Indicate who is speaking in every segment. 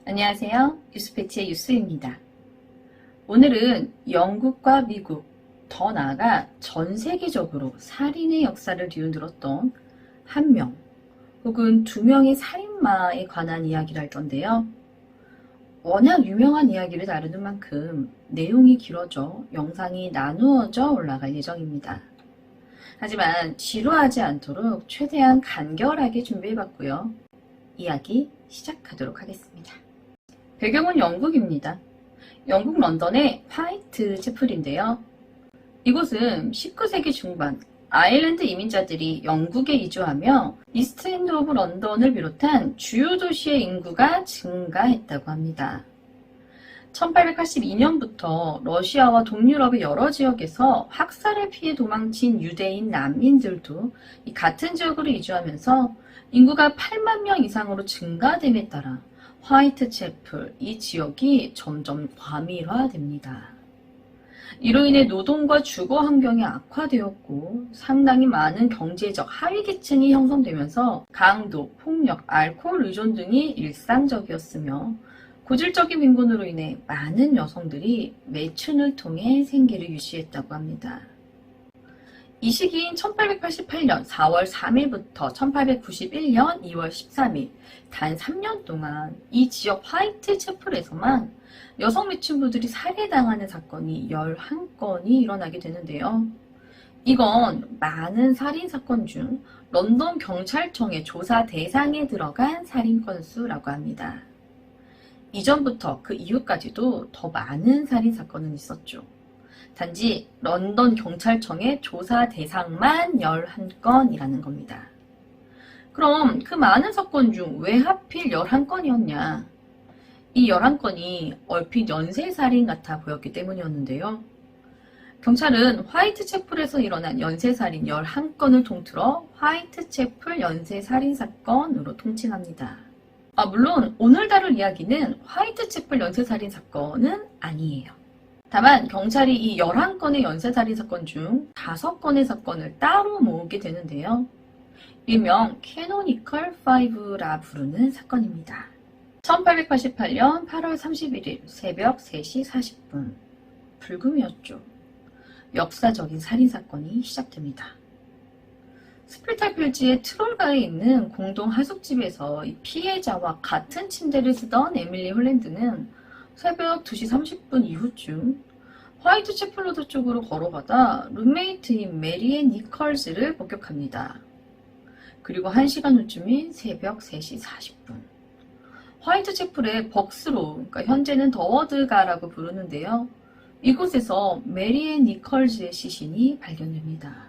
Speaker 1: 안녕하세요. 뉴스패치의 유스입니다. 오늘은 영국과 미국, 더 나아가 전 세계적으로 살인의 역사를 뒤흔들었던 한 명 혹은 두 명의 살인마에 관한 이야기를 할 건데요. 워낙 유명한 이야기를 다루는 만큼 내용이 길어져 영상이 나누어져 올라갈 예정입니다. 하지만 지루하지 않도록 최대한 간결하게 준비해봤고요. 이야기 시작하도록 하겠습니다. 배경은 영국입니다. 영국 런던의 화이트 채플인데요. 이곳은 19세기 중반 아일랜드 이민자들이 영국에 이주하며 이스트엔드 오브 런던을 비롯한 주요 도시의 인구가 증가했다고 합니다. 1882년부터 러시아와 동유럽의 여러 지역에서 학살을 피해 도망친 유대인 난민들도 이 같은 지역으로 이주하면서 인구가 8만 명 이상으로 증가됨에 따라 화이트 채플, 이 지역이 점점 과밀화됩니다. 이로 인해 노동과 주거 환경이 악화되었고 상당히 많은 경제적 하위 계층이 형성되면서 강도, 폭력, 알코올 의존 등이 일상적이었으며 고질적인 빈곤으로 인해 많은 여성들이 매춘을 통해 생계를 유지했다고 합니다. 이 시기인 1888년 4월 3일부터 1891년 2월 13일 단 3년 동안 이 지역 화이트 채플에서만 여성 매춘부들이 살해당하는 사건이 11건이 일어나게 되는데요. 이건 많은 살인사건 중 런던 경찰청의 조사 대상에 들어간 살인 건수라고 합니다. 이전부터 그 이후까지도 더 많은 살인사건은 있었죠. 단지 런던 경찰청의 조사 대상만 11건이라는 겁니다. 그럼 그 많은 사건 중 왜 하필 11건이었냐? 이 11건이 얼핏 연쇄살인 같아 보였기 때문이었는데요. 경찰은 화이트 채플에서 일어난 연쇄살인 11건을 통틀어 화이트 채플 연쇄살인 사건으로 통칭합니다. 물론 오늘 다룰 이야기는 화이트 채플 연쇄살인 사건은 아니에요. 다만 경찰이 이 11건의 연쇄살인 사건 중 5건의 사건을 따로 모으게 되는데요. 일명 캐노니컬 5라 부르는 사건입니다. 1888년 8월 31일 새벽 3시 40분 불금이었죠. 역사적인 살인사건이 시작됩니다. 스플탈필지의 트롤가에 있는 공동 하숙집에서 이 피해자와 같은 침대를 쓰던 에밀리 홀랜드는 새벽 2시 30분 이후쯤 화이트 채플로드 쪽으로 걸어가다 룸메이트인 메리앤 니컬즈를 목격합니다. 그리고 1시간 후쯤인 새벽 3시 40분 화이트 채플의 벅스로, 그러니까 현재는 더워드가라고 부르는데요. 이곳에서 메리앤 니컬즈의 시신이 발견됩니다.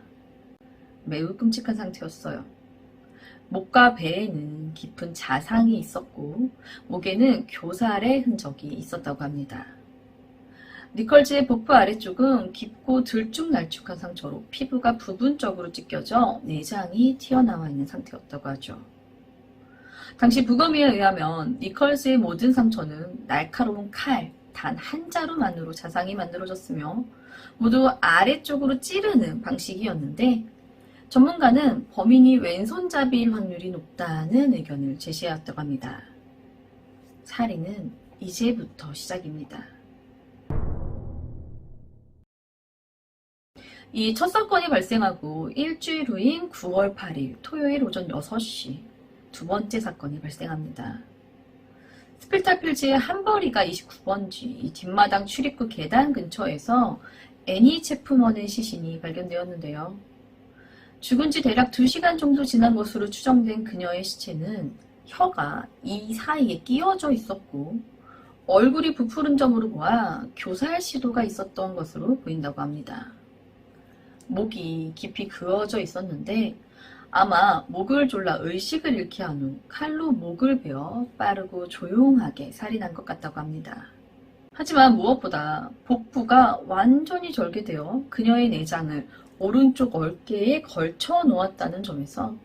Speaker 1: 매우 끔찍한 상태였어요. 목과 배에는 깊은 자상이 있었고 목에는 교살의 흔적이 있었다고 합니다. 니컬즈의 복부 아래쪽은 깊고 들쭉날쭉한 상처로 피부가 부분적으로 찢겨져 내장이 튀어나와 있는 상태였다고 하죠. 당시 부검에 의하면 니컬즈의 모든 상처는 날카로운 칼 단 한 자루만으로 자상이 만들어졌으며 모두 아래쪽으로 찌르는 방식이었는데 전문가는 범인이 왼손잡이일 확률이 높다는 의견을 제시해왔다고 합니다. 살인은 이제부터 시작입니다. 이 첫 사건이 발생하고 일주일 후인 9월 8일 토요일 오전 6시 두 번째 사건이 발생합니다. 스플탈필지의 함버리가 29번지 이 뒷마당 출입구 계단 근처에서 애니 체프먼의 시신이 발견되었는데요. 죽은 지 대략 2시간 정도 지난 것으로 추정된 그녀의 시체는 혀가 이 사이에 끼어져 있었고 얼굴이 부푸른 점으로 보아 교살 시도가 있었던 것으로 보인다고 합니다. 목이 깊이 그어져 있었는데 아마 목을 졸라 의식을 잃게 한 후 칼로 목을 베어 빠르고 조용하게 살인한 것 같다고 합니다. 하지만 무엇보다 복부가 완전히 절개되어 그녀의 내장을 오른쪽 어깨에 걸쳐 놓았다는 점에서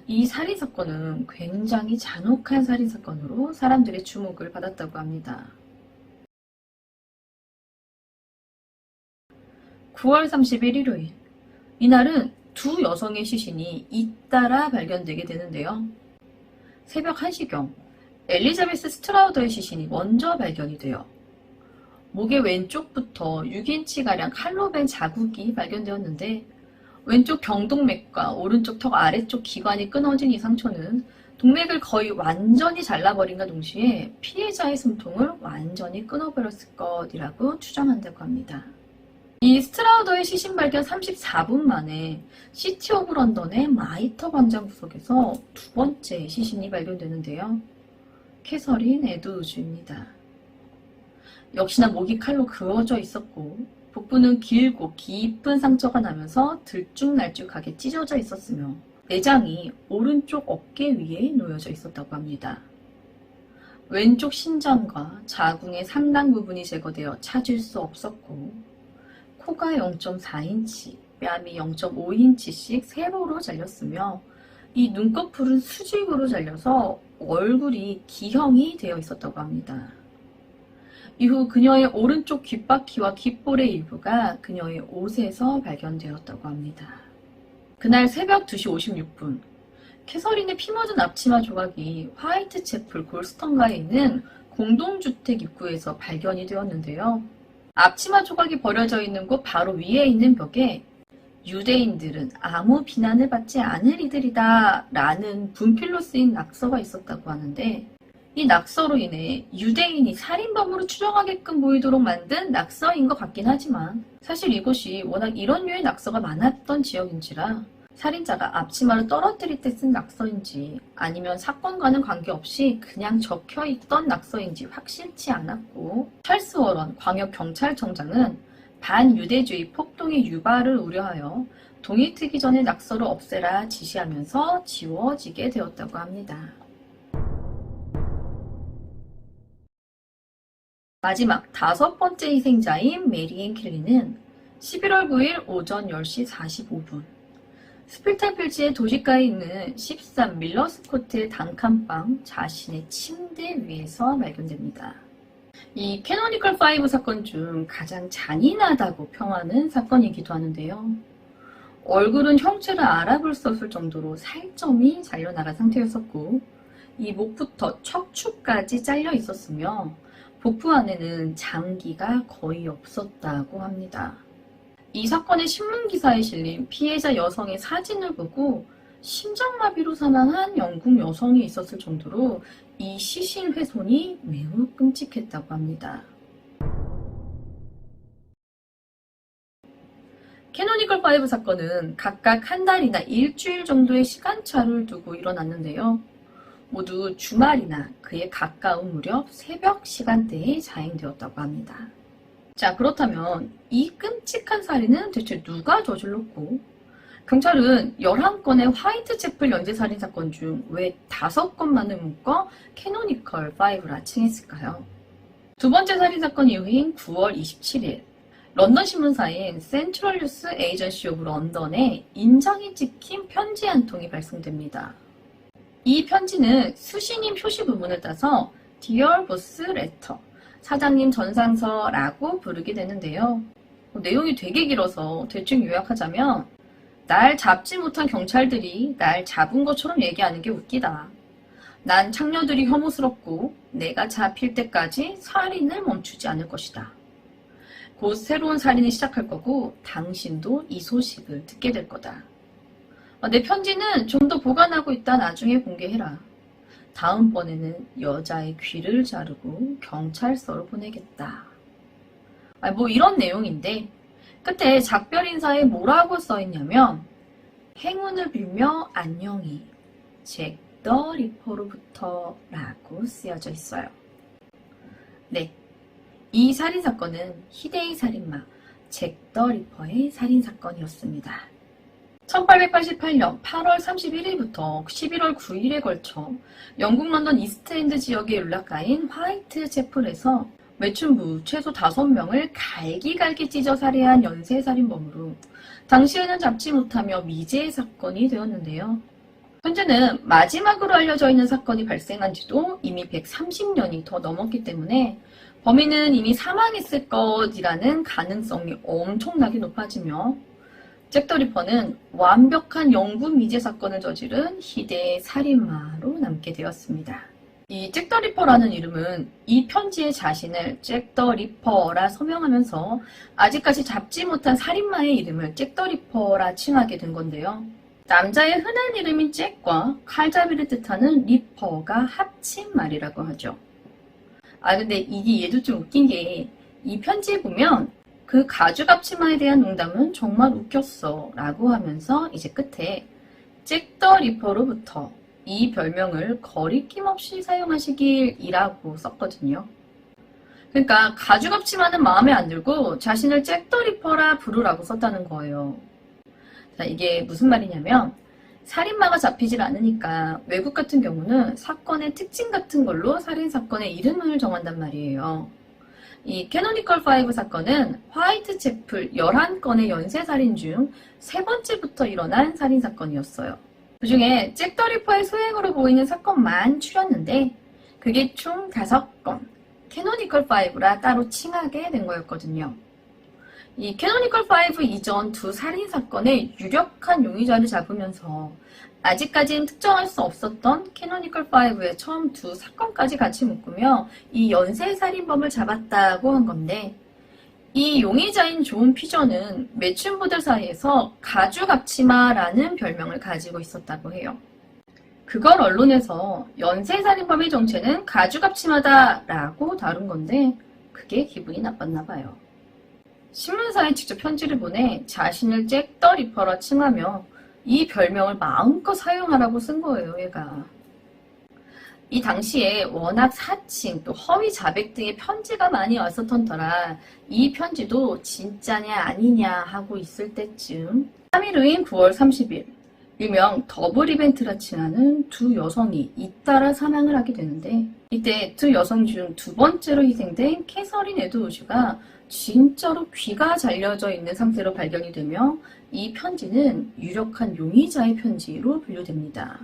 Speaker 1: 이 살인사건은 굉장히 잔혹한 살인사건으로 사람들의 주목을 받았다고 합니다. 9월 30일 일요일 이날은 두 여성의 시신이 잇따라 발견되게 되는데요. 새벽 1시경 엘리자베스 스트라우더의 시신이 먼저 발견이 돼요. 목의 왼쪽부터 6인치가량 칼로 벤 자국이 발견되었는데 왼쪽 경동맥과 오른쪽 턱 아래쪽 기관이 끊어진 이 상처는 동맥을 거의 완전히 잘라버린과 동시에 피해자의 숨통을 완전히 끊어버렸을 것이라고 추정한다고 합니다. 이 스트라우더의 시신 발견 34분 만에 시티 오브 런던의 마이터 광장 구석에서 두 번째 시신이 발견되는데요. 캐서린 에드우즈입니다. 역시나 목이 칼로 그어져 있었고 복부는 길고 깊은 상처가 나면서 들쭉날쭉하게 찢어져 있었으며 내장이 오른쪽 어깨 위에 놓여져 있었다고 합니다. 왼쪽 신장과 자궁의 상당 부분이 제거되어 찾을 수 없었고 코가 0.4인치, 뺨이 0.5인치씩 세로로 잘렸으며 이 눈꺼풀은 수직으로 잘려서 얼굴이 기형이 되어 있었다고 합니다. 이후 그녀의 오른쪽 귓바퀴와 귓볼의 일부가 그녀의 옷에서 발견되었다고 합니다. 그날 새벽 2시 56분, 캐서린의 피 묻은 앞치마 조각이 화이트채플 골스턴가에 있는 공동주택 입구에서 발견이 되었는데요. 앞치마 조각이 버려져 있는 곳 바로 위에 있는 벽에 유대인들은 아무 비난을 받지 않을 이들이다 라는 분필로 쓰인 낙서가 있었다고 하는데 이 낙서로 인해 유대인이 살인범으로 추정하게끔 보이도록 만든 낙서인 것 같긴 하지만 사실 이곳이 워낙 이런 류의 낙서가 많았던 지역인지라 살인자가 앞치마를 떨어뜨릴 때 쓴 낙서인지 아니면 사건과는 관계없이 그냥 적혀있던 낙서인지 확실치 않았고 찰스 워런 광역경찰청장은 반유대주의 폭동의 유발을 우려하여 동이 트기 전에 낙서를 없애라 지시하면서 지워지게 되었다고 합니다. 마지막 5번째 희생자인 메리앤 켈리는 11월 9일 오전 10시 45분 스필타필지의 도시가에 있는 13 밀러스코트의 단칸방 자신의 침대 위에서 발견됩니다. 이 캐노니컬 5 사건 중 가장 잔인하다고 평하는 사건이기도 하는데요. 얼굴은 형체를 알아볼 수 없을 정도로 살점이 잘려나간 상태였었고 이 목부터 척추까지 잘려 있었으며 복부 안에는 장기가 거의 없었다고 합니다. 이 사건의 신문기사에 실린 피해자 여성의 사진을 보고 심장마비로 사망한 영국 여성이 있었을 정도로 이 시신 훼손이 매우 끔찍했다고 합니다. 캐노니컬 5 사건은 각각 한 달이나 일주일 정도의 시간차를 두고 일어났는데요. 모두 주말이나 그에 가까운 무렵 새벽 시간대에 자행되었다고 합니다. 자, 그렇다면 이 끔찍한 살인은 대체 누가 저질렀고 경찰은 11건의 화이트채플 연쇄살인 사건 중 왜 5건만을 묶어 캐노니컬 5라 칭했을까요? 두 번째 살인사건 이후인 9월 27일 런던 신문사인 센트럴 뉴스 에이전시 오브 런던에 인장이 찍힌 편지 한 통이 발송됩니다. 이 편지는 수신인 표시 부분을 따서 Dear Boss Letter, 사장님 전상서라고 부르게 되는데요. 내용이 되게 길어서 대충 요약하자면 날 잡지 못한 경찰들이 날 잡은 것처럼 얘기하는 게 웃기다. 난 창녀들이 혐오스럽고 내가 잡힐 때까지 살인을 멈추지 않을 것이다. 곧 새로운 살인이 시작할 거고 당신도 이 소식을 듣게 될 거다. 내 편지는 좀 더 보관하고 있다 나중에 공개해라. 다음번에는 여자의 귀를 자르고 경찰서로 보내겠다. 뭐 이런 내용인데 끝에 작별 인사에 뭐라고 써있냐면 행운을 빌며 안녕히 잭 더 리퍼로부터 라고 쓰여져 있어요. 네, 이 살인사건은 희대의 살인마 잭 더 리퍼의 살인사건이었습니다. 1888년 8월 31일부터 11월 9일에 걸쳐 영국 런던 이스트엔드 지역의 율락가인 화이트채플에서 매춘부 최소 5명을 갈기갈기 찢어 살해한 연쇄살인범으로 당시에는 잡지 못하며 미제의 사건이 되었는데요. 현재는 마지막으로 알려져 있는 사건이 발생한 지도 이미 130년이 더 넘었기 때문에 범인은 이미 사망했을 것이라는 가능성이 엄청나게 높아지며 잭 더 리퍼는 완벽한 영국 미제 사건을 저지른 희대의 살인마로 남게 되었습니다. 이 잭 더 리퍼라는 이름은 이 편지에 자신을 잭 더 리퍼라 서명하면서 아직까지 잡지 못한 살인마의 이름을 잭 더 리퍼라 칭하게 된 건데요. 남자의 흔한 이름인 잭과 칼잡이를 뜻하는 리퍼가 합친 말이라고 하죠. 근데 이게 얘도 좀 웃긴 게 이 편지에 보면 그 가죽 앞치마에 대한 농담은 정말 웃겼어 라고 하면서 이제 끝에 잭 더 리퍼로부터 이 별명을 거리낌 없이 사용하시길이라고 썼거든요. 그러니까 가죽 앞치마는 마음에 안 들고 자신을 잭 더 리퍼라 부르라고 썼다는 거예요. 자, 이게 무슨 말이냐면 살인마가 잡히질 않으니까 외국 같은 경우는 사건의 특징 같은 걸로 살인사건의 이름을 정한단 말이에요. 이 캐노니컬 5 사건은 화이트채플 11건의 연쇄살인 중 3번째부터 일어난 살인사건이었어요. 그 중에 잭 더 리퍼의 소행으로 보이는 사건만 추렸는데 그게 총 5건, 캐노니컬 5라 따로 칭하게 된 거였거든요. 이 캐노니컬 5 이전 두 살인사건의 유력한 용의자를 잡으면서 아직까지는 특정할 수 없었던 캐노니컬 5의 처음 두 사건까지 같이 묶으며 이 연쇄살인범을 잡았다고 한 건데 이 용의자인 존 피저는 매춘부들 사이에서 가죽 앞치마라는 별명을 가지고 있었다고 해요. 그걸 언론에서 연쇄살인범의 정체는 가죽 앞치마다라고 다룬 건데 그게 기분이 나빴나 봐요. 신문사에 직접 편지를 보내 자신을 잭 더 리퍼라 칭하며 이 별명을 마음껏 사용하라고 쓴 거예요, 얘가. 이 당시에 워낙 사칭 또 허위 자백 등의 편지가 많이 왔었던 터라 이 편지도 진짜냐 아니냐 하고 있을 때쯤 3일 후인 9월 30일 일명 더블 이벤트라 칭하는 두 여성이 잇따라 사망을 하게 되는데 이때 두 여성 중 두 번째로 희생된 캐서린 에드워즈가 진짜로 귀가 잘려져 있는 상태로 발견이 되며 이 편지는 유력한 용의자의 편지로 분류됩니다.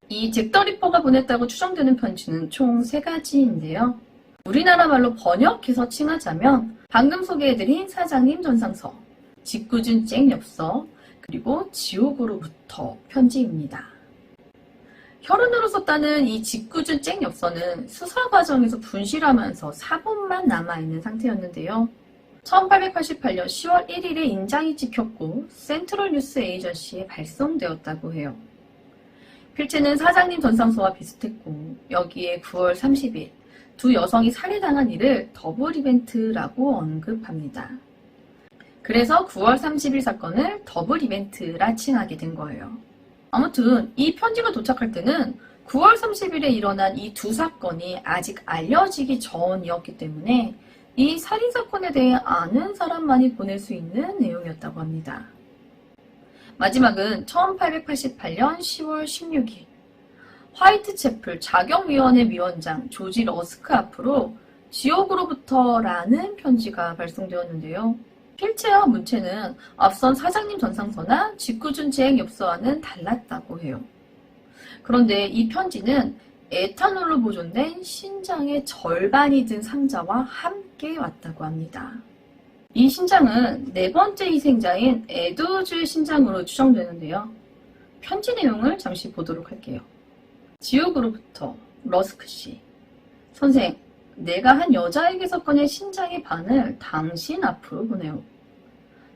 Speaker 1: 이 잭 더 리퍼가 보냈다고 추정되는 편지는 총 3가지인데요. 우리나라 말로 번역해서 칭하자면 방금 소개해드린 사장님 전상서, 짓궂은 잭 엽서, 그리고 지옥으로부터 편지입니다. 혈흔으로 썼다는 이 짓궂은 잭 엽서는 수사 과정에서 분실하면서 사본만 남아있는 상태였는데요. 1888년 10월 1일에 인장이 찍혔고 센트럴 뉴스 에이전시에 발송되었다고 해요. 필체는 사장님 전상서와 비슷했고 여기에 9월 30일 두 여성이 살해당한 일을 더블 이벤트라고 언급합니다. 그래서 9월 30일 사건을 더블 이벤트라 칭하게 된 거예요. 아무튼 이 편지가 도착할 때는 9월 30일에 일어난 이 두 사건이 아직 알려지기 전이었기 때문에 이 살인사건에 대해 아는 사람만이 보낼 수 있는 내용이었다고 합니다. 마지막은 1888년 10월 16일 화이트채플 자경위원회 위원장 조지 러스크 앞으로 지옥으로부터라는 편지가 발송되었는데요. 필체와 문체는 앞선 사장님 전상서나 짓궂은 잭 엽서와는 달랐다고 해요. 그런데 이 편지는 에탄올로 보존된 신장의 절반이 든 상자와 함께 왔다고 합니다. 이 신장은 4번째 희생자인 에드워즈의 신장으로 추정되는데요. 편지 내용을 잠시 보도록 할게요. 지옥으로부터 러스크 씨. 선생, 내가 한 여자에게서 꺼낸 신장의 반을 당신 앞으로 보내오.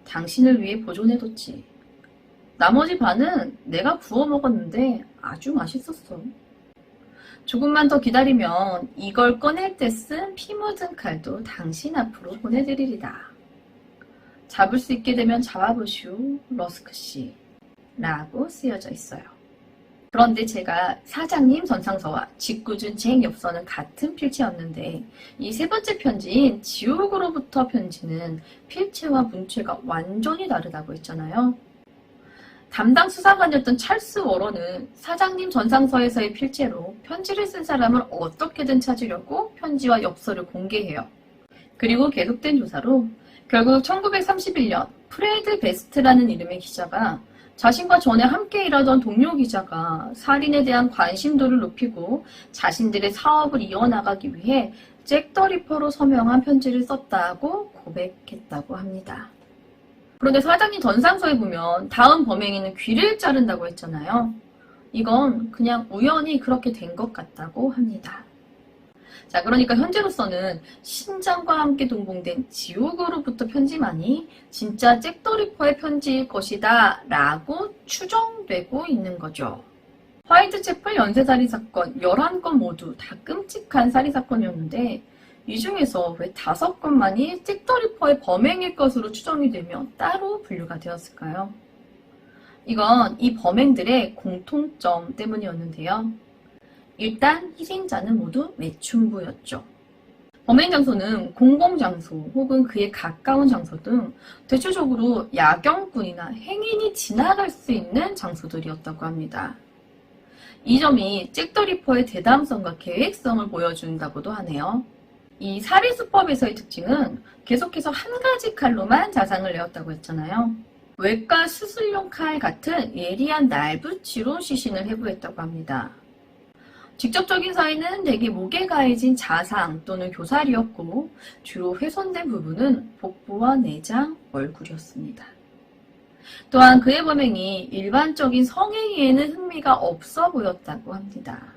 Speaker 1: 당신을 위해 보존해뒀지. 나머지 반은 내가 구워 먹었는데 아주 맛있었어. 조금만 더 기다리면 이걸 꺼낼 때 쓴 피 묻은 칼도 당신 앞으로 보내드리리다. 잡을 수 있게 되면 잡아보시오, 러스크 씨. 라고 쓰여져 있어요. 그런데 제가 사장님 전상서와 짓궂은 잭 엽서는 같은 필체였는데 이 3번째 편지인 지옥으로부터 편지는 필체와 문체가 완전히 다르다고 했잖아요. 담당 수사관이었던 찰스 워런은 사장님 전상서에서의 필체로 편지를 쓴 사람을 어떻게든 찾으려고 편지와 엽서를 공개해요. 그리고 계속된 조사로 결국 1931년 프레드 베스트라는 이름의 기자가 자신과 전에 함께 일하던 동료 기자가 살인에 대한 관심도를 높이고 자신들의 사업을 이어나가기 위해 잭 더 리퍼로 서명한 편지를 썼다고 고백했다고 합니다. 그런데 사장님 전상서에 보면 다음 범행에는 귀를 자른다고 했잖아요. 이건 그냥 우연히 그렇게 된 것 같다고 합니다. 자, 그러니까 현재로서는 신장과 함께 동봉된 지옥으로부터 편지만이 진짜 잭더 리퍼의 편지일 것이다 라고 추정되고 있는 거죠. 화이트채플 연쇄살인 사건 11건 모두 다 끔찍한 살인사건이었는데 이 중에서 왜 5건만이 잭더 리퍼의 범행일 것으로 추정이 되며 따로 분류가 되었을까요? 이건 이 범행들의 공통점 때문이었는데요. 일단 희생자는 모두 매춘부였죠. 범행 장소는 공공장소 혹은 그에 가까운 장소 등 대체적으로 야경꾼이나 행인이 지나갈 수 있는 장소들이었다고 합니다. 이 점이 잭더 리퍼의 대담성과 계획성을 보여준다고도 하네요. 이 살인수법에서의 특징은 계속해서 한 가지 칼로만 자상을 내었다고 했잖아요. 외과 수술용 칼 같은 예리한 날붙이로 시신을 해부했다고 합니다. 직접적인 사인은 대개 목에 가해진 자상 또는 교살이었고 주로 훼손된 부분은 복부와 내장, 얼굴이었습니다. 또한 그의 범행이 일반적인 성행위에는 흥미가 없어 보였다고 합니다.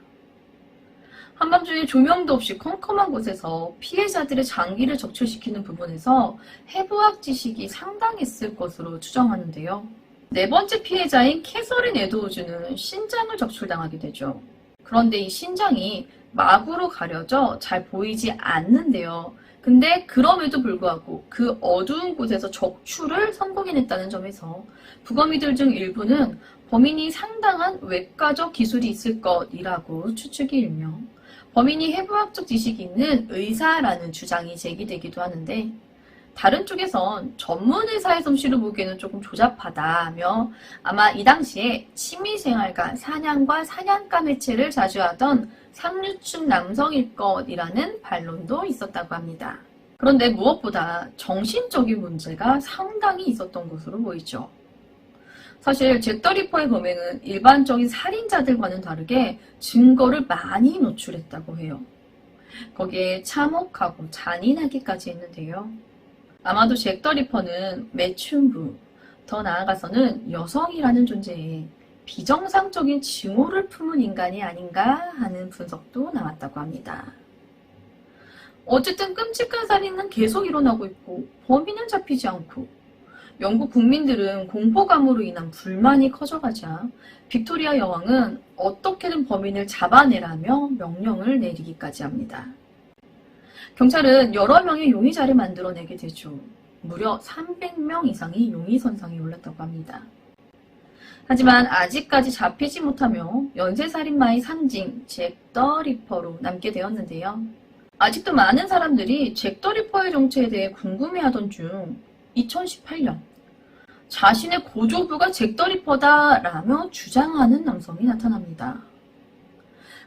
Speaker 1: 한밤중에 조명도 없이 컴컴한 곳에서 피해자들의 장기를 적출시키는 부분에서 해부학 지식이 상당했을 것으로 추정하는데요. 네 번째 피해자인 캐서린 에드워즈는 신장을 적출당하게 되죠. 그런데 이 신장이 막으로 가려져 잘 보이지 않는데요. 근데 그럼에도 불구하고 그 어두운 곳에서 적출을 성공해냈다는 점에서 부검이들 중 일부는 범인이 상당한 외과적 기술이 있을 것이라고 추측이 일며 범인이 해부학적 지식이 있는 의사라는 주장이 제기되기도 하는데 다른 쪽에선 전문 의사의 솜씨를 보기에는 조금 조잡하다며 아마 이 당시에 취미생활과 사냥과 사냥감 매체를 자주 하던 상류층 남성일 것이라는 반론도 있었다고 합니다. 그런데 무엇보다 정신적인 문제가 상당히 있었던 것으로 보이죠. 사실 잭더 리퍼의 범행은 일반적인 살인자들과는 다르게 증거를 많이 노출했다고 해요. 거기에 참혹하고 잔인하기까지 했는데요. 아마도 잭더 리퍼는 매춘부, 더 나아가서는 여성이라는 존재에 비정상적인 징후를 품은 인간이 아닌가 하는 분석도 나왔다고 합니다. 어쨌든 끔찍한 살인은 계속 일어나고 있고 범인은 잡히지 않고 영국 국민들은 공포감으로 인한 불만이 커져가자 빅토리아 여왕은 어떻게든 범인을 잡아내라며 명령을 내리기까지 합니다. 경찰은 여러 명의 용의자를 만들어내게 되죠. 무려 300명 이상이 용의선상에 올랐다고 합니다. 하지만 아직까지 잡히지 못하며 연쇄살인마의 상징 잭더 리퍼로 남게 되었는데요. 아직도 많은 사람들이 잭더 리퍼의 정체에 대해 궁금해하던 중 2018년 자신의 고조부가 잭더 리퍼다라며 주장하는 남성이 나타납니다.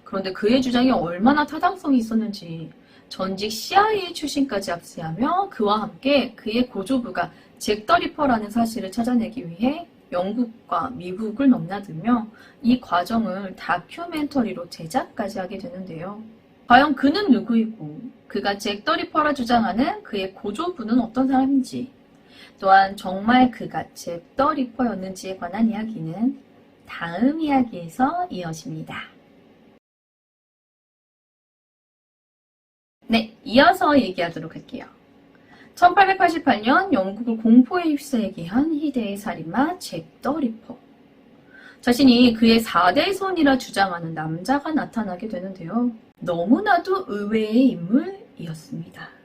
Speaker 1: 그런데 그의 주장이 얼마나 타당성이 있었는지 전직 CIA 출신까지 압수하며 그와 함께 그의 고조부가 잭더 리퍼라는 사실을 찾아내기 위해 영국과 미국을 넘나들며 이 과정을 다큐멘터리로 제작까지 하게 되는데요. 과연 그는 누구이고 그가 잭더 리퍼라 주장하는 그의 고조부는 어떤 사람인지 또한 정말 그가 잭더 리퍼였는지에 관한 이야기는 다음 이야기에서 이어집니다. 네, 이어서 얘기하도록 할게요. 1888년 영국을 공포에 휩싸이게 한 희대의 살인마 잭더 리퍼. 자신이 그의 4대 손이라 주장하는 남자가 나타나게 되는데요. 너무나도 의외의 인물이었습니다.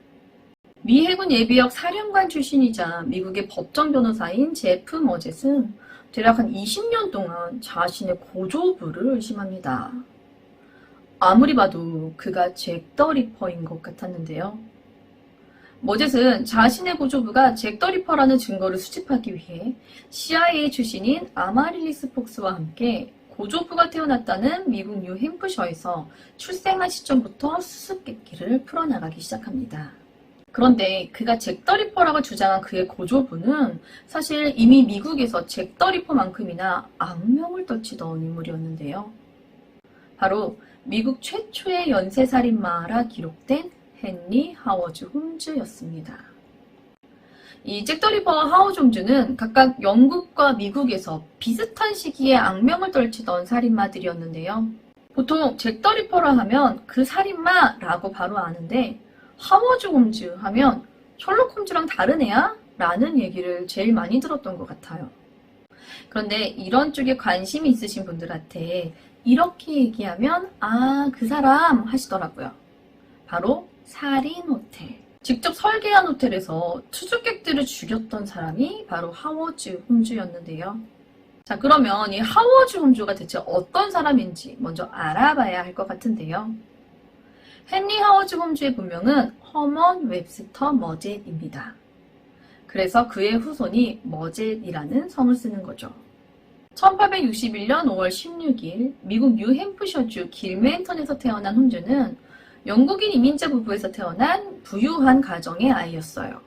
Speaker 1: 미 해군 예비역 사령관 출신이자 미국의 법정 변호사인 제프 머젯은 대략 한 20년 동안 자신의 고조부를 의심합니다. 아무리 봐도 그가 잭더 리퍼인 것 같았는데요. 머젯은 자신의 고조부가 잭더 리퍼라는 증거를 수집하기 위해 CIA 출신인 아마릴리스 폭스와 함께 고조부가 태어났다는 미국 뉴햄프셔에서 출생한 시점부터 수수께끼를 풀어나가기 시작합니다. 그런데 그가 잭더 리퍼라고 주장한 그의 고조부는 사실 이미 미국에서 잭더 리퍼만큼이나 악명을 떨치던 인물이었는데요. 바로 미국 최초의 연쇄살인마라 기록된 헨리 하워즈 홈즈였습니다. 이 잭더 리퍼와 하워즈 홈즈는 각각 영국과 미국에서 비슷한 시기에 악명을 떨치던 살인마들이었는데요. 보통 잭 더 리퍼라 하면 그 살인마라고 바로 아는데 하워드 홈즈 하면 셜록 홈즈랑 다른 애야? 라는 얘기를 제일 많이 들었던 것 같아요. 그런데 이런 쪽에 관심이 있으신 분들한테 이렇게 얘기하면 그 사람 하시더라고요. 바로 살인 호텔. 직접 설계한 호텔에서 투숙객들을 죽였던 사람이 바로 하워드 홈즈였는데요. 자, 그러면 이 하워드 홈즈가 대체 어떤 사람인지 먼저 알아봐야 할 것 같은데요. 헨리 하워드 홈즈의 본명은 허먼 웹스터 머젯입니다. 그래서 그의 후손이 머젯이라는 성을 쓰는 거죠. 1861년 5월 16일 미국 뉴햄프셔주 길맨턴에서 태어난 홈즈는 영국인 이민자 부부에서 태어난 부유한 가정의 아이였어요.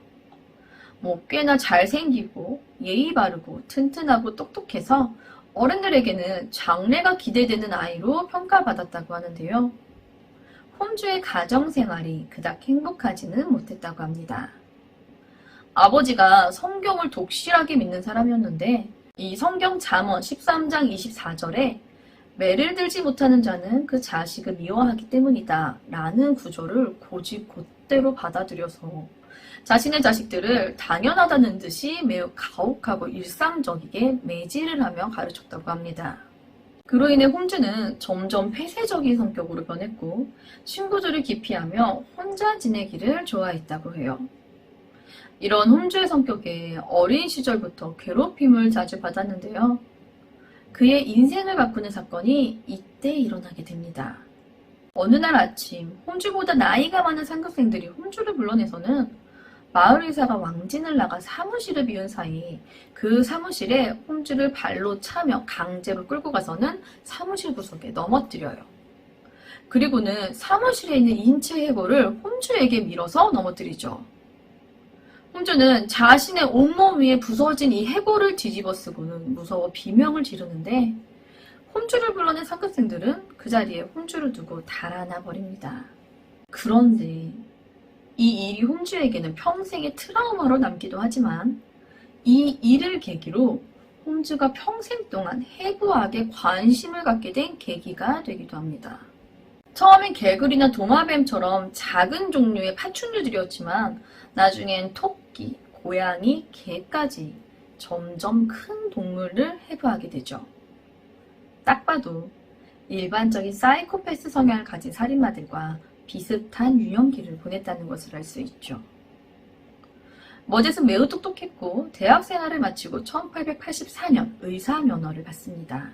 Speaker 1: 꽤나 잘생기고 예의 바르고 튼튼하고 똑똑해서 어른들에게는 장래가 기대되는 아이로 평가받았다고 하는데요. 홈즈의 가정생활이 그닥 행복하지는 못했다고 합니다. 아버지가 성경을 독실하게 믿는 사람이었는데 이 성경 잠언 13장 24절에 매를 들지 못하는 자는 그 자식을 미워하기 때문이다 라는 구절을 곧대로 받아들여서 자신의 자식들을 당연하다는 듯이 매우 가혹하고 일상적이게 매질을 하며 가르쳤다고 합니다. 그로 인해 홈즈는 점점 폐쇄적인 성격으로 변했고 친구들을 기피하며 혼자 지내기를 좋아했다고 해요. 이런 홈즈의 성격에 어린 시절부터 괴롭힘을 자주 받았는데요. 그의 인생을 바꾸는 사건이 이때 일어나게 됩니다. 어느 날 아침 홈즈보다 나이가 많은 상급생들이 홈즈를 불러내서는 마을 의사가 왕진을 나가 사무실을 비운 사이 그 사무실에 홈즈를 발로 차며 강제로 끌고 가서는 사무실 구석에 넘어뜨려요. 그리고는 사무실에 있는 인체 해골을 홈즈에게 밀어서 넘어뜨리죠. 홈즈는 자신의 온몸 위에 부서진 이 해골을 뒤집어 쓰고는 무서워 비명을 지르는데 홈즈를 불러낸 상급생들은 그 자리에 홈즈를 두고 달아나 버립니다. 그런데 이 일이 홈즈에게는 평생의 트라우마로 남기도 하지만 이 일을 계기로 홈즈가 평생 동안 해부학에 관심을 갖게 된 계기가 되기도 합니다. 처음엔 개구리나 도마뱀처럼 작은 종류의 파충류들이었지만 나중엔 토끼, 고양이, 개까지 점점 큰 동물을 해부하게 되죠. 딱 봐도 일반적인 사이코패스 성향을 가진 살인마들과 비슷한 유년기를 보냈다는 것을 알 수 있죠. 머젯은 매우 똑똑했고 대학 생활을 마치고 1884년 의사 면허를 받습니다.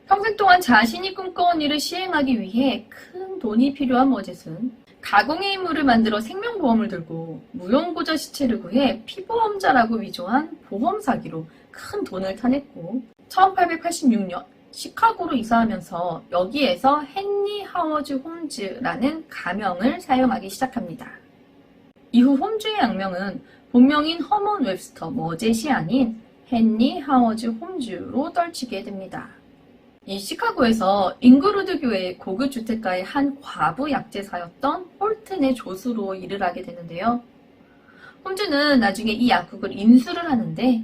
Speaker 1: 평생 동안 자신이 꿈꿔온 일을 시행하기 위해 큰 돈이 필요한 머젯은 가공의 인물을 만들어 생명보험을 들고 무용고자 시체를 구해 피보험자라고 위조한 보험 사기로 큰 돈을 타냈고 1886년 시카고로 이사하면서 여기에서 헨리 하워드 홈즈라는 가명을 사용하기 시작합니다. 이후 홈즈의 악명은 본명인 허먼 웹스터 머젯이 아닌 헨리 하워드 홈즈로 떨치게 됩니다. 이 시카고에서 잉그루드 교회의 고급 주택가의 한 과부 약제사였던 홀튼의 조수로 일을 하게 되는데요. 홈즈는 나중에 이 약국을 인수를 하는데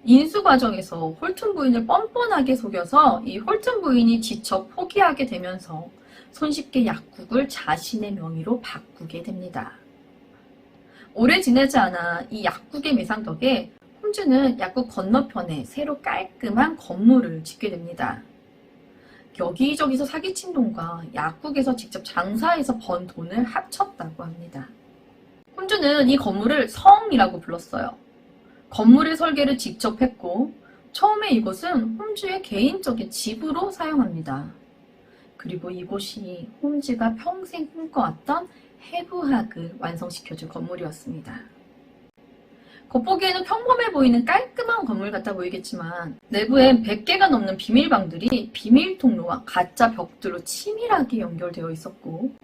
Speaker 1: 인수 과정에서 홀튼 부인을 뻔뻔하게 속여서 이 홀튼 부인이 지쳐 포기하게 되면서 손쉽게 약국을 자신의 명의로 바꾸게 됩니다. 오래 지내지 않아 이 약국의 매상 덕에 홈즈는 약국 건너편에 새로 깔끔한 건물을 짓게 됩니다. 여기저기서 사기친 돈과 약국에서 직접 장사해서 번 돈을 합쳤다고 합니다. 홈즈는 이 건물을 성이라고 불렀어요. 건물의 설계를 직접 했고 처음에 이곳은 홈즈의 개인적인 집으로 사용합니다. 그리고 이곳이 홈즈가 평생 꿈꿔왔던 해부학을 완성시켜준 건물이었습니다. 겉보기에는 평범해 보이는 깔끔한 건물 같아 보이겠지만 내부엔 100개가 넘는 비밀방들이 비밀 통로와 가짜 벽들로 치밀하게 연결되어 있었고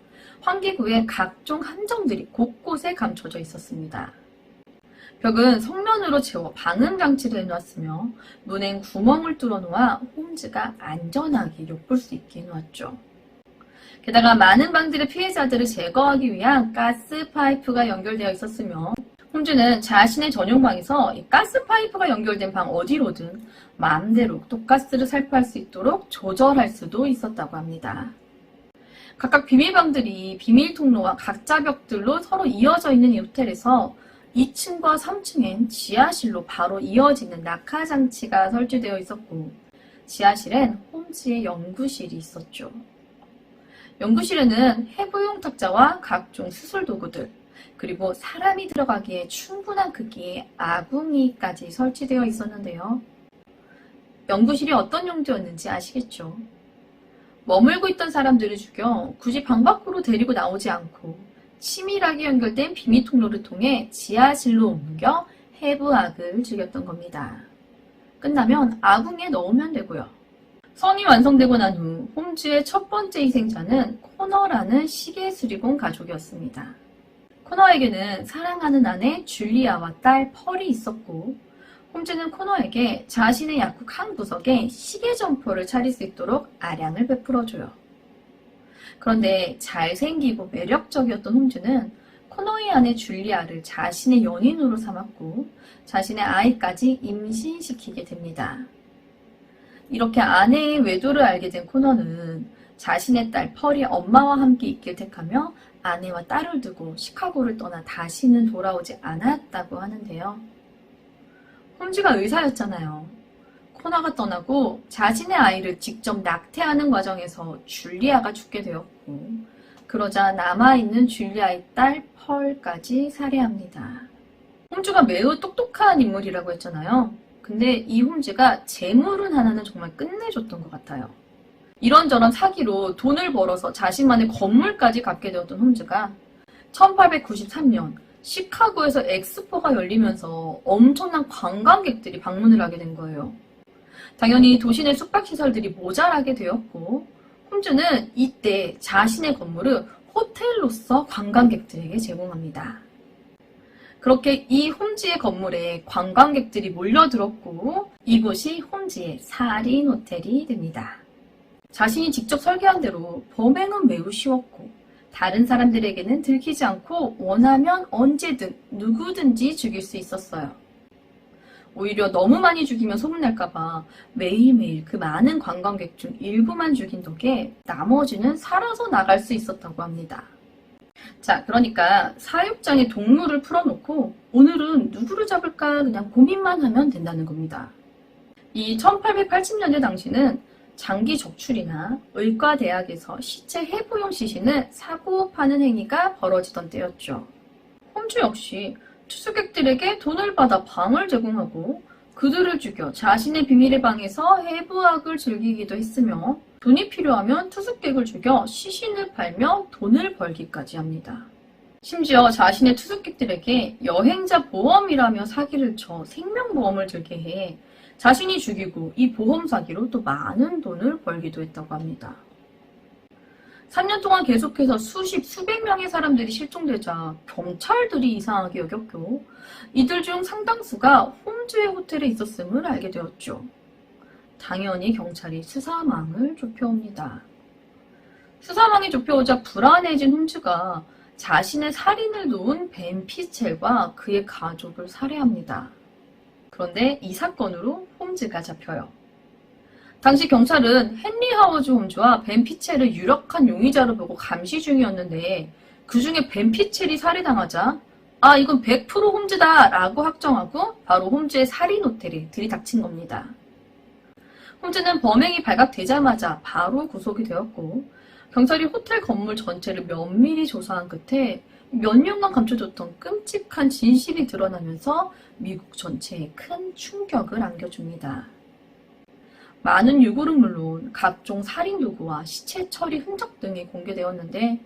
Speaker 1: 환기구에 각종 함정들이 곳곳에 감춰져 있었습니다. 벽은 성면으로 채워 방음 장치를 해놓았으며 문엔 구멍을 뚫어놓아 홈즈가 안전하게 엿볼 수 있게 해놓았죠. 게다가 많은 방들의 피해자들을 제거하기 위한 가스 파이프가 연결되어 있었으며 홈즈는 자신의 전용방에서 이 가스 파이프가 연결된 방 어디로든 마음대로 독가스를 살포할 수 있도록 조절할 수도 있었다고 합니다. 각각 비밀방들이 비밀 통로와 각자 벽들로 서로 이어져 있는 이 호텔에서 2층과 3층엔 지하실로 바로 이어지는 낙하장치가 설치되어 있었고, 지하실엔 홈즈의 연구실이 있었죠. 연구실에는 해부용 탁자와 각종 수술 도구들, 그리고 사람이 들어가기에 충분한 크기의 아궁이까지 설치되어 있었는데요. 연구실이 어떤 용도였는지 아시겠죠? 머물고 있던 사람들을 죽여 굳이 방 밖으로 데리고 나오지 않고 치밀하게 연결된 비밀 통로를 통해 지하실로 옮겨 해부학을 즐겼던 겁니다. 끝나면 아궁이에 넣으면 되고요. 선이 완성되고 난 후 홈즈의 첫 번째 희생자는 코너라는 시계수리공 가족이었습니다. 코너에게는 사랑하는 아내 줄리아와 딸 펄이 있었고, 홈즈는 코너에게 자신의 약국 한 구석에 시계 점퍼를 차릴 수 있도록 아량을 베풀어줘요. 그런데 잘생기고 매력적이었던 홈즈는 코너의 아내 줄리아를 자신의 연인으로 삼았고, 자신의 아이까지 임신시키게 됩니다. 이렇게 아내의 외도를 알게 된 코너는 자신의 딸 펄이 엄마와 함께 있길 택하며 아내와 딸을 두고 시카고를 떠나 다시는 돌아오지 않았다고 하는데요. 홈즈가 의사였잖아요. 코너가 떠나고 자신의 아이를 직접 낙태하는 과정에서 줄리아가 죽게 되었고, 그러자 남아있는 줄리아의 딸 펄까지 살해합니다. 홈즈가 매우 똑똑한 인물이라고 했잖아요. 근데 이 홈즈가 재물운 하나는 정말 끝내줬던 것 같아요. 이런저런 사기로 돈을 벌어서 자신만의 건물까지 갖게 되었던 홈즈가 1893년 시카고에서 엑스포가 열리면서 엄청난 관광객들이 방문을 하게 된 거예요. 당연히 도시 내 숙박시설들이 모자라게 되었고, 홈즈는 이때 자신의 건물을 호텔로서 관광객들에게 제공합니다. 그렇게 이 홈즈의 건물에 관광객들이 몰려들었고, 이곳이 홈즈의 살인 호텔이 됩니다. 자신이 직접 설계한 대로 범행은 매우 쉬웠고, 다른 사람들에게는 들키지 않고 원하면 언제든 누구든지 죽일 수 있었어요. 오히려 너무 많이 죽이면 소문날까봐 매일매일 그 많은 관광객 중 일부만 죽인 덕에 나머지는 살아서 나갈 수 있었다고 합니다. 자, 그러니까 사육장에 동물을 풀어놓고 오늘은 누구를 잡을까 그냥 고민만 하면 된다는 겁니다. 이 1880년대 당시는 장기 적출이나 의과대학에서 시체 해부용 시신을 사고 파는 행위가 벌어지던 때였죠. 홈즈 역시 투숙객들에게 돈을 받아 방을 제공하고 그들을 죽여 자신의 비밀의 방에서 해부학을 즐기기도 했으며, 돈이 필요하면 투숙객을 죽여 시신을 팔며 돈을 벌기까지 합니다. 심지어 자신의 투숙객들에게 여행자 보험이라며 사기를 쳐 생명보험을 들게 해 자신이 죽이고 이 보험 사기로 또 많은 돈을 벌기도 했다고 합니다. 3년 동안 계속해서 수백 명의 사람들이 실종되자 경찰들이 이상하게 여겼고, 이들 중 상당수가 홈즈의 호텔에 있었음을 알게 되었죠. 당연히 경찰이 수사망을 좁혀옵니다. 수사망이 좁혀오자 불안해진 홈즈가 자신의 살인을 도운 벤 피첼과 그의 가족을 살해합니다. 그런데 이 사건으로 홈즈가 잡혀요. 당시 경찰은 헨리 하워즈 홈즈와 벤 피첼을 유력한 용의자로 보고 감시 중이었는데, 그 중에 벤 피첼이 살해당하자 이건 100% 홈즈다 라고 확정하고 바로 홈즈의 살인 호텔에 들이닥친 겁니다. 홈즈는 범행이 발각되자마자 바로 구속이 되었고, 경찰이 호텔 건물 전체를 면밀히 조사한 끝에 몇 년간 감춰졌던 끔찍한 진실이 드러나면서 미국 전체에 큰 충격을 안겨줍니다. 많은 유골은 물론 각종 살인 도구와 시체 처리 흔적 등이 공개되었는데,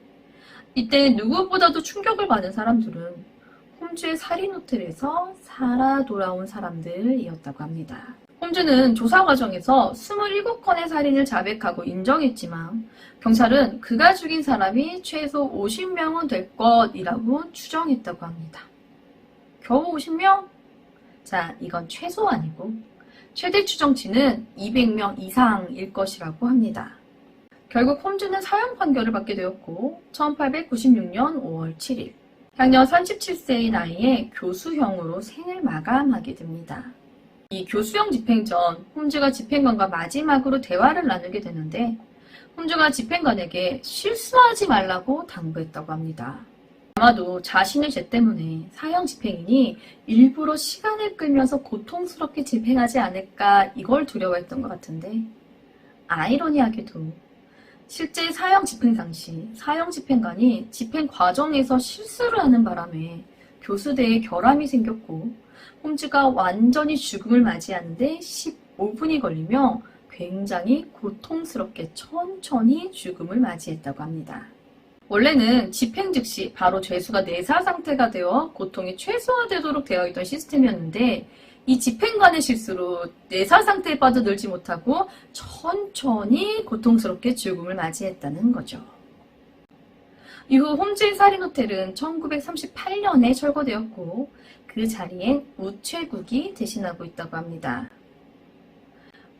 Speaker 1: 이때 누구보다도 충격을 받은 사람들은 홈즈의 살인 호텔에서 살아 돌아온 사람들이었다고 합니다. 홈즈는 조사 과정에서 27건의 살인을 자백하고 인정했지만 경찰은 그가 죽인 사람이 최소 50명은 될 것이라고 추정했다고 합니다. 겨우 50명? 자, 이건 최소 아니고 최대 추정치는 200명 이상일 것이라고 합니다. 결국 홈즈는 사형 판결을 받게 되었고 1896년 5월 7일 향년 37세의 나이에 교수형으로 생을 마감하게 됩니다. 이 교수형 집행 전 홈즈가 집행관과 마지막으로 대화를 나누게 되는데, 홈즈가 집행관에게 실수하지 말라고 당부했다고 합니다. 아마도 자신의 죄 때문에 사형 집행인이 일부러 시간을 끌면서 고통스럽게 집행하지 않을까 이걸 두려워했던 것 같은데, 아이러니하게도 실제 사형 집행 당시 사형 집행관이 집행 과정에서 실수를 하는 바람에 교수대에 결함이 생겼고, 홈즈가 완전히 죽음을 맞이하는데 15분이 걸리며 굉장히 고통스럽게 천천히 죽음을 맞이했다고 합니다. 원래는 집행 즉시 바로 죄수가 내사 상태가 되어 고통이 최소화되도록 되어 있던 시스템이었는데, 이 집행관의 실수로 내사 상태에 빠져들지 못하고 천천히 고통스럽게 죽음을 맞이했다는 거죠. 이후 홈즈의 살인 호텔은 1938년에 철거되었고, 그 자리엔 우체국이 대신하고 있다고 합니다.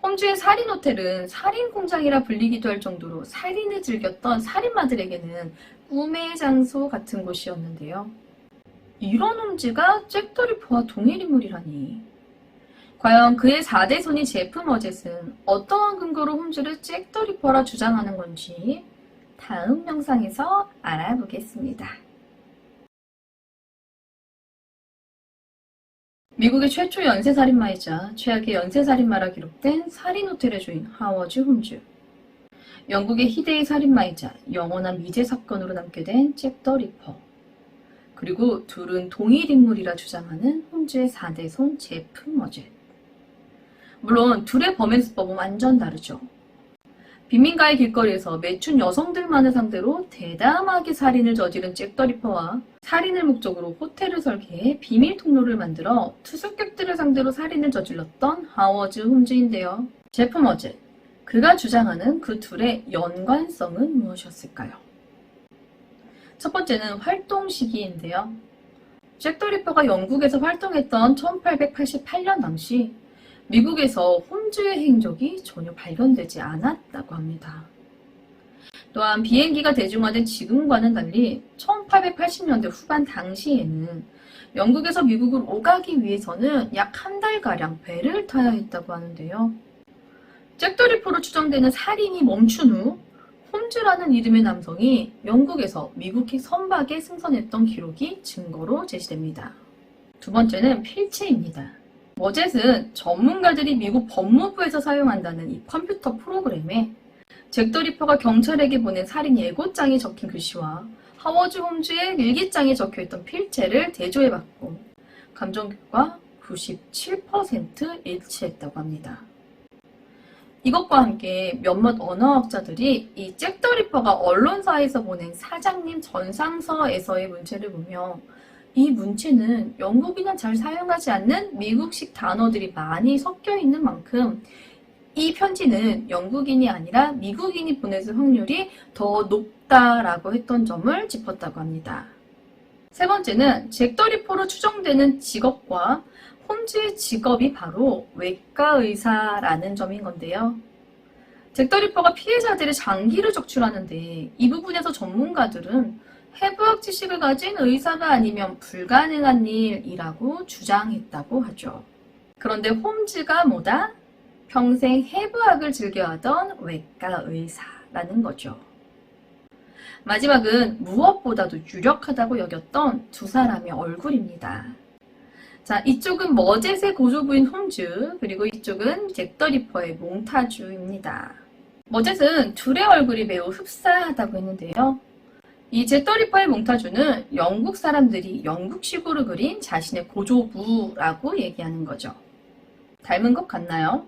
Speaker 1: 홈즈의 살인 호텔은 살인 공장이라 불리기도 할 정도로 살인을 즐겼던 살인마들에게는 꿈의 장소 같은 곳이었는데요. 이런 홈즈가 잭 더 리퍼와 동일 인물이라니. 과연 그의 4대 손인 제프 머젯은 어떠한 근거로 홈즈를 잭 더 리퍼라 주장하는 건지 다음 영상에서 알아보겠습니다. 미국의 최초 연쇄살인마이자 최악의 연쇄살인마라 기록된 살인호텔의 주인 하워드 홈즈, 영국의 희대의 살인마이자 영원한 미제 사건으로 남게 된 잭 더 리퍼, 그리고 둘은 동일 인물이라 주장하는 홈즈의 4대 손 제프 머젯. 물론 둘의 범행 수법은 완전 다르죠. 빈민가의 길거리에서 매춘 여성들만을 상대로 대담하게 살인을 저지른 잭 더 리퍼와 살인을 목적으로 호텔을 설계해 비밀 통로를 만들어 투숙객들을 상대로 살인을 저질렀던 하워드 홈즈인데요. 제프 머젯, 그가 주장하는 그 둘의 연관성은 무엇이었을까요? 첫 번째는 활동 시기인데요. 잭 더 리퍼가 영국에서 활동했던 1888년 당시 미국에서 홈즈의 행적이 전혀 발견되지 않았다고 합니다. 또한 비행기가 대중화된 지금과는 달리 1880년대 후반 당시에는 영국에서 미국을 오가기 위해서는 약 한 달가량 배를 타야 했다고 하는데요. 잭 더 리퍼로 추정되는 살인이 멈춘 후 홈즈라는 이름의 남성이 영국에서 미국 선박에 승선했던 기록이 증거로 제시됩니다. 두 번째는 필체입니다. 머젯은 전문가들이 미국 법무부에서 사용한다는 이 컴퓨터 프로그램에 잭 더 리퍼가 경찰에게 보낸 살인 예고장에 적힌 글씨와 하워드 홈즈의 일기장에 적혀있던 필체를 대조해봤고 감정 결과 97% 일치했다고 합니다. 이것과 함께 몇몇 언어학자들이 이 잭 더 리퍼가 언론사에서 보낸 사장님 전상서에서의 문체를 보며 이 문체는 영국인은 잘 사용하지 않는 미국식 단어들이 많이 섞여 있는 만큼 이 편지는 영국인이 아니라 미국인이 보냈을 확률이 더 높다라고 했던 점을 짚었다고 합니다. 세 번째는 잭 더 리퍼로 추정되는 직업과 홈즈의 직업이 바로 외과 의사라는 점인 건데요. 잭 더 리퍼가 피해자들의 장기를 적출하는데 이 부분에서 전문가들은 해부학 지식을 가진 의사가 아니면 불가능한 일이라고 주장했다고 하죠. 그런데 홈즈가 뭐다? 평생 해부학을 즐겨하던 외과 의사라는 거죠. 마지막은 무엇보다도 유력하다고 여겼던 두 사람의 얼굴입니다. 자, 이쪽은 머젯의 고조부인 홈즈, 그리고 이쪽은 잭 더 리퍼의 몽타주입니다. 머젯은 둘의 얼굴이 매우 흡사하다고 했는데요. 이 잭 더 리퍼의 몽타주는 영국 사람들이 영국식으로 그린 자신의 고조부라고 얘기하는 거죠. 닮은 것 같나요?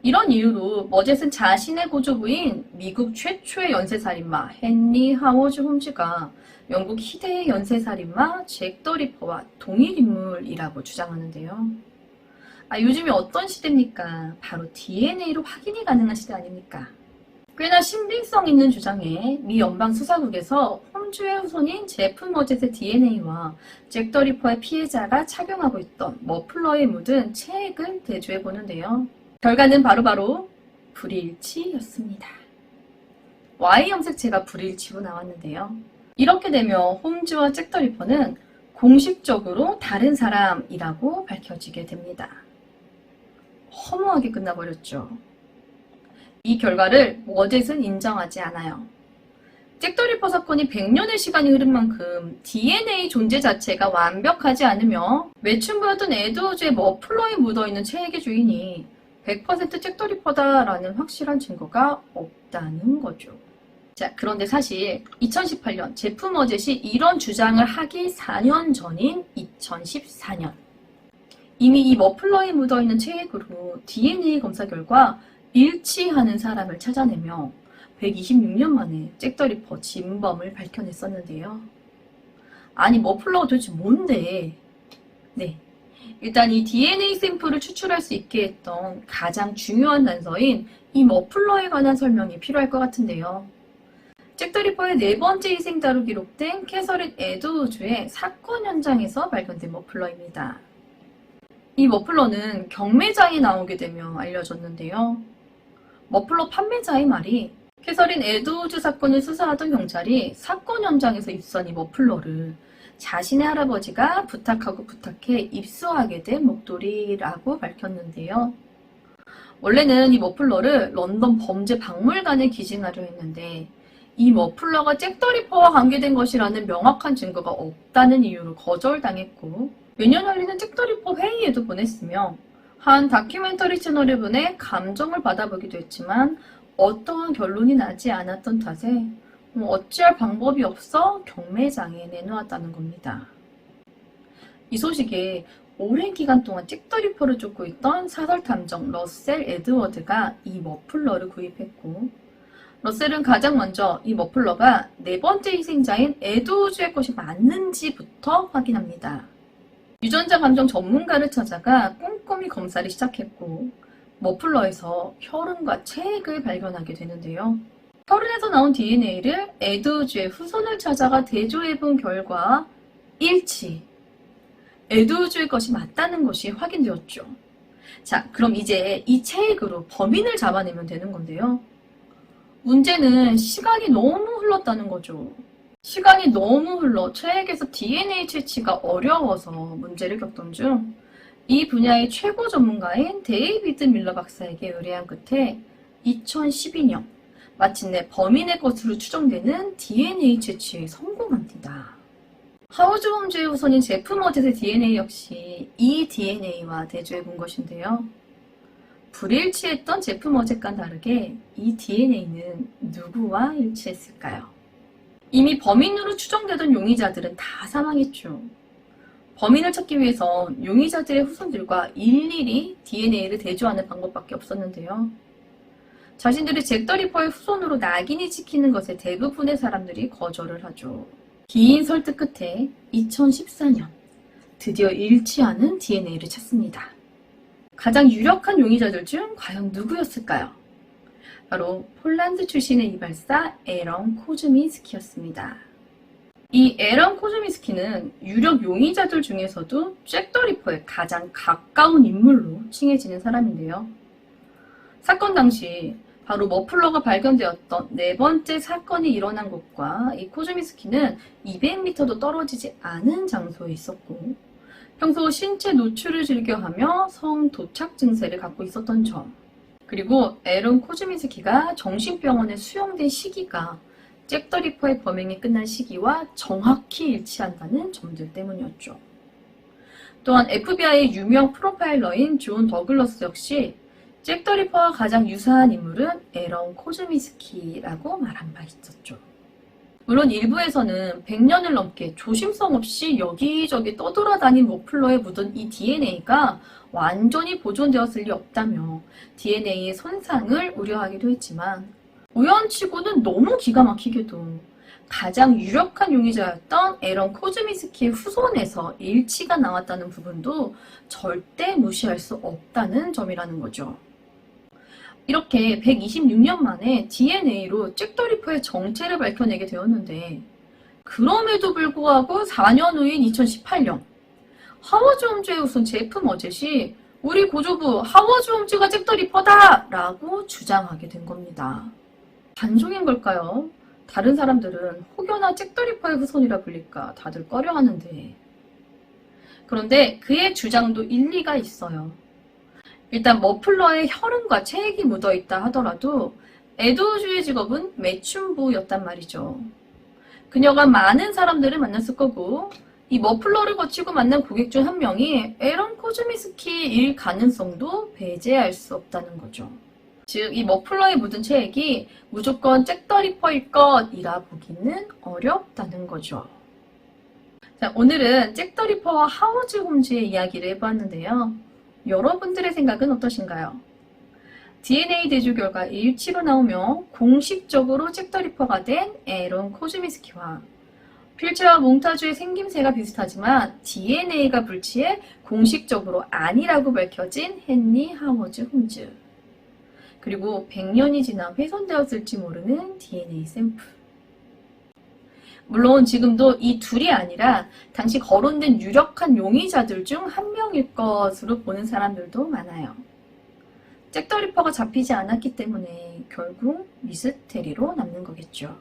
Speaker 1: 이런 이유로 머젯은 자신의 고조부인 미국 최초의 연쇄살인마 헨리 하워드 홈즈가 영국 희대의 연쇄살인마 잭 더 리퍼와 동일 인물이라고 주장하는데요. 요즘이 어떤 시대입니까? 바로 DNA로 확인이 가능한 시대 아닙니까? 꽤나 신빙성 있는 주장에 미 연방수사국에서 홈즈의 후손인 제프 머젯의 DNA와 잭 더 리퍼의 피해자가 착용하고 있던 머플러에 묻은 체액을 대조해 보는데요. 결과는 바로 불일치였습니다. Y 염색체가 불일치로 나왔는데요. 이렇게 되면 홈즈와 잭 더 리퍼는 공식적으로 다른 사람이라고 밝혀지게 됩니다. 허무하게 끝나버렸죠. 이 결과를 머젯은 인정하지 않아요. 잭더 리퍼 사건이 100년의 시간이 흐른 만큼 DNA 존재 자체가 완벽하지 않으며 매춘부였던 에드워즈의 머플러에 묻어있는 체액의 주인이 100% 잭더 리퍼다라는 확실한 증거가 없다는 거죠. 자, 그런데 사실 2018년 제프 머젯이 이런 주장을 하기 4년 전인 2014년 이미 이 머플러에 묻어있는 체액으로 DNA 검사 결과 일치하는 사람을 찾아내며 126년 만에 잭더 리퍼 진범을 밝혀냈었는데요. 아니 머플러가 도대체 뭔데? 네, 일단 이 DNA 샘플을 추출할 수 있게 했던 가장 중요한 단서인 이 머플러에 관한 설명이 필요할 것 같은데요. 잭더 리퍼의 네 번째 희생자로 기록된 캐서린 에드워즈의 사건 현장에서 발견된 머플러입니다. 이 머플러는 경매장에 나오게 되며 알려졌는데요. 머플러 판매자의 말이 캐서린 에드워즈 사건을 수사하던 경찰이 사건 현장에서 입수한 이 머플러를 자신의 할아버지가 부탁해 입수하게 된 목도리라고 밝혔는데요. 원래는 이 머플러를 런던 범죄 박물관에 기증하려 했는데 이 머플러가 잭더 리퍼와 관계된 것이라는 명확한 증거가 없다는 이유로 거절당했고 매년 열리는 잭더 리퍼 회의에도 보냈으며 한 다큐멘터리 채널에 보내 감정을 받아보기도 했지만 어떠한 결론이 나지 않았던 탓에 어찌할 방법이 없어 경매장에 내놓았다는 겁니다. 이 소식에 오랜 기간 동안 잭더 리퍼를 쫓고 있던 사설 탐정 러셀 에드워드가 이 머플러를 구입했고 러셀은 가장 먼저 이 머플러가 네 번째 희생자인 에드워즈의 것이 맞는지부터 확인합니다. 유전자 감정 전문가를 찾아가 꼼꼼히 검사를 시작했고 머플러에서 혈흔과 체액을 발견하게 되는데요. 혈흔에서 나온 DNA를 에드워즈의 후손을 찾아가 대조해본 결과 일치! 에드워즈의 것이 맞다는 것이 확인되었죠. 자, 그럼 이제 이 체액으로 범인을 잡아내면 되는 건데요. 문제는 시간이 너무 흘렀다는 거죠. 시간이 너무 흘러 체액에서 DNA 채취가 어려워서 문제를 겪던 중 이 분야의 최고 전문가인 데이비드 밀러 박사에게 의뢰한 끝에 2012년 마침내 범인의 것으로 추정되는 DNA 채취에 성공합니다. 하워드 홈즈의 후손인 제프 머젯의 DNA 역시 이 DNA와 대조해본 것인데요. 불일치했던 제프 머젯과는 다르게 이 DNA는 누구와 일치했을까요? 이미 범인으로 추정되던 용의자들은 다 사망했죠. 범인을 찾기 위해선 용의자들의 후손들과 일일이 DNA를 대조하는 방법밖에 없었는데요. 자신들이 잭더 리퍼의 후손으로 낙인이 찍히는 것에 대부분의 사람들이 거절을 하죠. 긴 설득 끝에 2014년 드디어 일치하는 DNA를 찾습니다. 가장 유력한 용의자들 중 과연 누구였을까요? 바로 폴란드 출신의 이발사 에런 코즈민스키였습니다. 이 에런 코즈민스키는 유력 용의자들 중에서도 잭더 리퍼의 가장 가까운 인물로 칭해지는 사람인데요. 사건 당시 바로 머플러가 발견되었던 네 번째 사건이 일어난 곳과 이 코즈민스키는 200m도 떨어지지 않은 장소에 있었고 평소 신체 노출을 즐겨하며 성 도착 증세를 갖고 있었던 점 그리고 에런 코즈민스키가 정신병원에 수용된 시기가 잭더 리퍼의 범행이 끝난 시기와 정확히 일치한다는 점들 때문이었죠. 또한 FBI의 유명 프로파일러인 존 더글러스 역시 잭더 리퍼와 가장 유사한 인물은 에런 코즈민스키라고 말한 바 있었죠. 물론 일부에서는 100년을 넘게 조심성 없이 여기저기 떠돌아다닌 머플러에 묻은 이 DNA가 완전히 보존되었을 리 없다며 DNA의 손상을 우려하기도 했지만 우연치고는 너무 기가 막히게도 가장 유력한 용의자였던 에런 코즈민스키의 후손에서 일치가 나왔다는 부분도 절대 무시할 수 없다는 점이라는 거죠. 이렇게 126년 만에 DNA로 잭더 리퍼의 정체를 밝혀내게 되었는데 그럼에도 불구하고 4년 후인 2018년 하워드 홈즈의 후손 제프 머젯이 우리 고조부 하워드 홈즈가 잭더 리퍼다! 라고 주장하게 된 겁니다. 단종인 걸까요? 다른 사람들은 혹여나 잭더 리퍼의 후손이라 불릴까 다들 꺼려하는데 그런데 그의 주장도 일리가 있어요. 일단 머플러에 혈흔과 체액이 묻어있다 하더라도 에도주의 직업은 매춘부였단 말이죠. 그녀가 많은 사람들을 만났을 거고 이 머플러를 거치고 만난 고객 중 한 명이 에런 코즈미스키일 가능성도 배제할 수 없다는 거죠. 즉, 이 머플러에 묻은 체액이 무조건 잭 더 리퍼일 것이라 보기는 어렵다는 거죠. 자, 오늘은 잭 더 리퍼와 하워즈 홈즈의 이야기를 해보았는데요. 여러분들의 생각은 어떠신가요? DNA 대조 결과 일치로 나오며 공식적으로 잭 더 리퍼가 된 에런 코즈미스키와 필체와 몽타주의 생김새가 비슷하지만 DNA가 불치해 공식적으로 아니라고 밝혀진 헨리 하워즈 홈즈. 그리고 100년이 지나 훼손되었을지 모르는 DNA 샘플. 물론 지금도 이 둘이 아니라 당시 거론된 유력한 용의자들 중 한 명일 것으로 보는 사람들도 많아요. 잭 더 리퍼가 잡히지 않았기 때문에 결국 미스테리로 남는 거겠죠.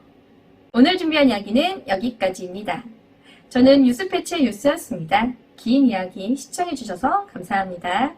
Speaker 1: 오늘 준비한 이야기는 여기까지입니다. 저는 유스패치의 유스였습니다. 긴 이야기 시청해주셔서 감사합니다.